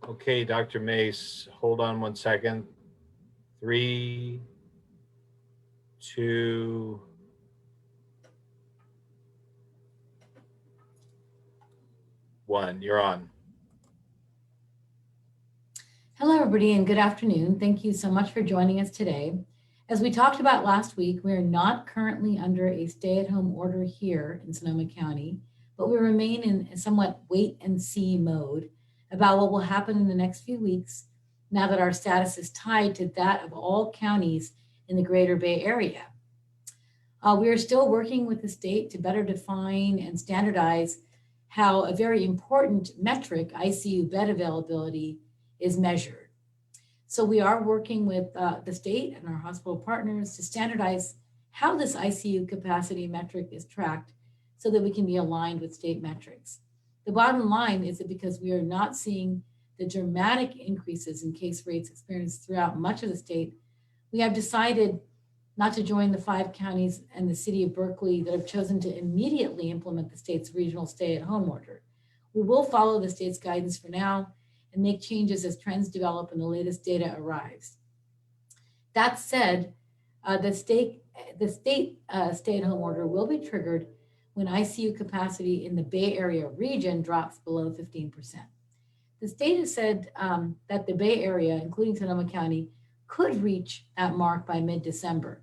Okay, Dr. Mase, hold on one second. 3, 2, 1. You're on. Hello, everybody, and good afternoon. Thank you so much for joining us today. As we talked about last week, we are not currently under a stay-at-home order here in Sonoma County, but we remain in a somewhat wait-and-see mode about what will happen in the next few weeks now that our status is tied to that of all counties in the Greater Bay Area. We are still working with the state to better define and standardize how a very important metric, ICU bed availability, is measured. So we are working with the state and our hospital partners to standardize how this ICU capacity metric is tracked so that we can be aligned with state metrics. The bottom line is that because we are not seeing the dramatic increases in case rates experienced throughout much of the state, we have decided not to join the 5 counties and the city of Berkeley that have chosen to immediately implement the state's regional stay-at-home order. We will follow the state's guidance for now and make changes as trends develop and the latest data arrives. That said, the state stay-at-home order will be triggered when ICU capacity in the Bay Area region drops below 15%. The state has said that the Bay Area, including Sonoma County, could reach that mark by mid-December.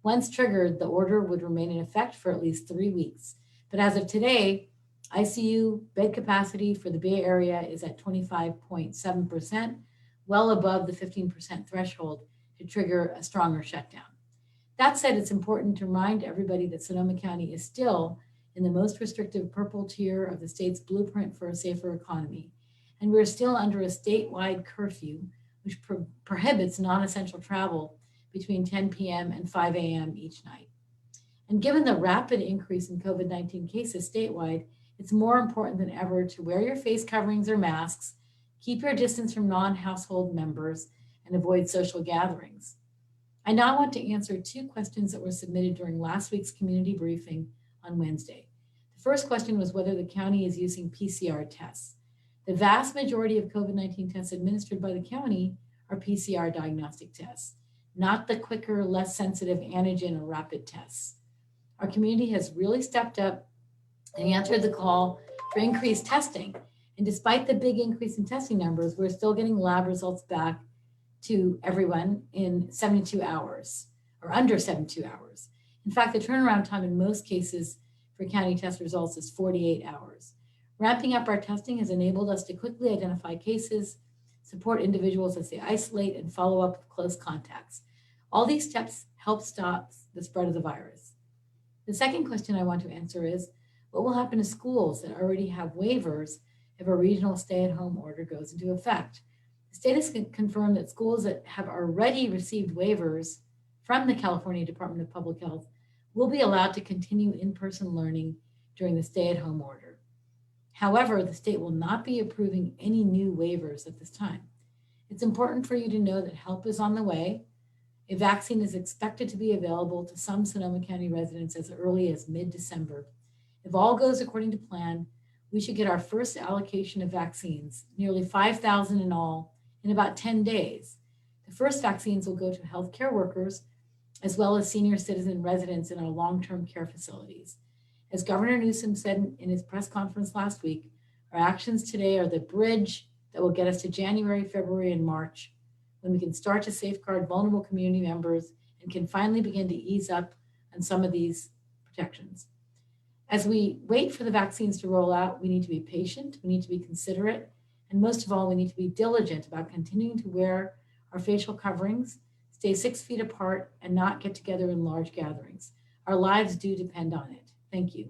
Once triggered, the order would remain in effect for at least 3 weeks. But as of today, ICU bed capacity for the Bay Area is at 25.7%, well above the 15% threshold to trigger a stronger shutdown. That said, it's important to remind everybody that Sonoma County is still in the most restrictive purple tier of the state's blueprint for a safer economy. And we're still under a statewide curfew, which prohibits non-essential travel between 10 p.m. and 5 a.m. each night. And given the rapid increase in COVID-19 cases statewide, it's more important than ever to wear your face coverings or masks, keep your distance from non-household members, and avoid social gatherings. I now want to answer 2 questions that were submitted during last week's community briefing on Wednesday. The first question was whether the county is using PCR tests. The vast majority of COVID-19 tests administered by the county are PCR diagnostic tests, not the quicker, less sensitive antigen or rapid tests. Our community has really stepped up and answered the call for increased testing. And despite the big increase in testing numbers, we're still getting lab results back to everyone in 72 hours or under 72 hours. In fact, the turnaround time in most cases for county test results is 48 hours. Ramping up our testing has enabled us to quickly identify cases, support individuals as they isolate, and follow up with close contacts. All these steps help stop the spread of the virus. The second question I want to answer is, what will happen to schools that already have waivers if a regional stay-at-home order goes into effect? The state has confirmed that schools that have already received waivers from the California Department of Public Health will be allowed to continue in-person learning during the stay-at-home order. However, the state will not be approving any new waivers at this time. It's important for you to know that help is on the way. A vaccine is expected to be available to some Sonoma County residents as early as mid-December. If all goes according to plan, we should get our first allocation of vaccines, nearly 5,000 in all, in about 10 days. The first vaccines will go to healthcare workers, as well as senior citizen residents in our long-term care facilities. As Governor Newsom said in his press conference last week, our actions today are the bridge that will get us to January, February, and March, when we can start to safeguard vulnerable community members and can finally begin to ease up on some of these protections. As we wait for the vaccines to roll out, we need to be patient, we need to be considerate, and most of all, we need to be diligent about continuing to wear our facial coverings, stay 6 feet apart, and not get together in large gatherings. Our lives do depend on it. Thank you.